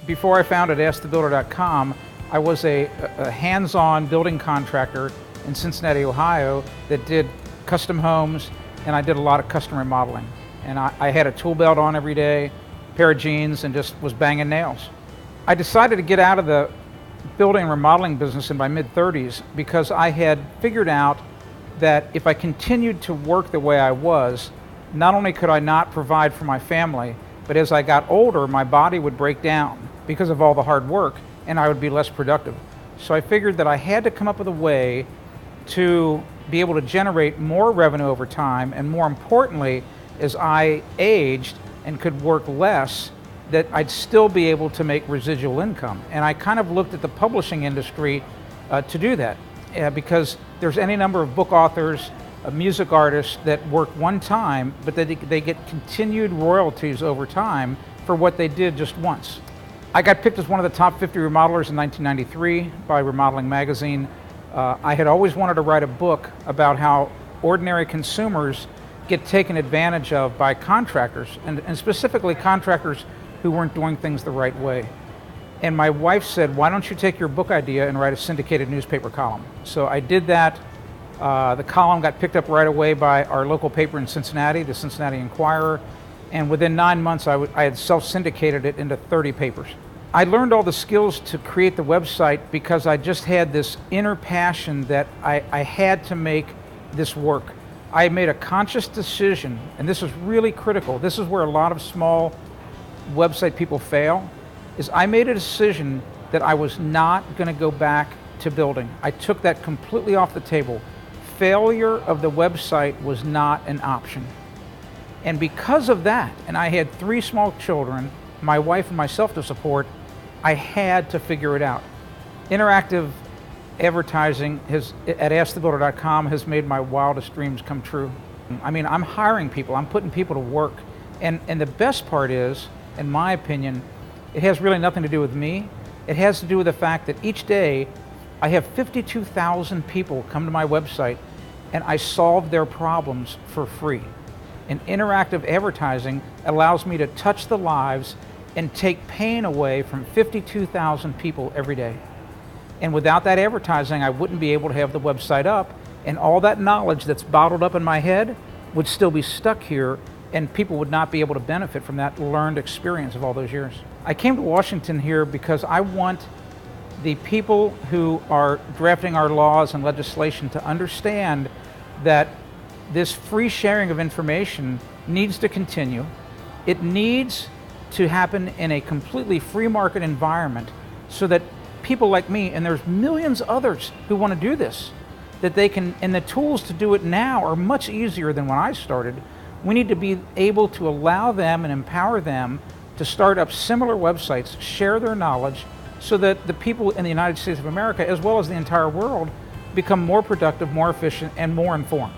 Before I founded AskTheBuilder.com, I was a hands-on building contractor in Cincinnati, Ohio that did custom homes, and I did a lot of custom remodeling. And I had a tool belt on every day, pair of jeans, and just was banging nails. I decided to get out of the building and remodeling business in my mid-30s because I had figured out that if I continued to work the way I was, not only could I not provide for my family, but as I got older, my body would break down because of all the hard work, and I would be less productive. So I figured that I had to come up with a way to be able to generate more revenue over time, and more importantly, as I aged and could work less, that I'd still be able to make residual income. And I kind of looked at the publishing industry to do that, because there's any number of book authors, music artists that work one time, but they get continued royalties over time for what they did just once. I got picked as one of the top 50 remodelers in 1993 by Remodeling magazine. I had always wanted to write a book about how ordinary consumers get taken advantage of by contractors, and specifically contractors who weren't doing things the right way. And my wife said, why don't you take your book idea and write a syndicated newspaper column? So I did that. The column got picked up right away by our local paper in Cincinnati, the Cincinnati Enquirer, and within 9 months I had self-syndicated it into 30 papers. I learned all the skills to create the website because I just had this inner passion that I had to make this work. I made a conscious decision, and this is really critical, this is where a lot of small website people fail, is I made a decision that I was not going to go back to building. I took that completely off the table. Failure of the website was not an option. And because of that, and I had 3 small children, my wife and myself to support, I had to figure it out. Interactive advertising at AskTheBuilder.com has made my wildest dreams come true. I mean, I'm hiring people, I'm putting people to work. And the best part is, in my opinion, it has really nothing to do with me. It has to do with the fact that each day I have 52,000 people come to my website and I solve their problems for free. And interactive advertising allows me to touch the lives and take pain away from 52,000 people every day. And without that advertising, I wouldn't be able to have the website up, and all that knowledge that's bottled up in my head would still be stuck here, and people would not be able to benefit from that learned experience of all those years. I came to Washington here because I want the people who are drafting our laws and legislation to understand that this free sharing of information needs to continue. It needs to happen in a completely free market environment so that people like me, and there's millions others who want to do this, that they can, and the tools to do it now are much easier than when I started. We need to be able to allow them and empower them to start up similar websites, share their knowledge, so that the people in the United States of America, as well as the entire world, become more productive, more efficient, and more informed.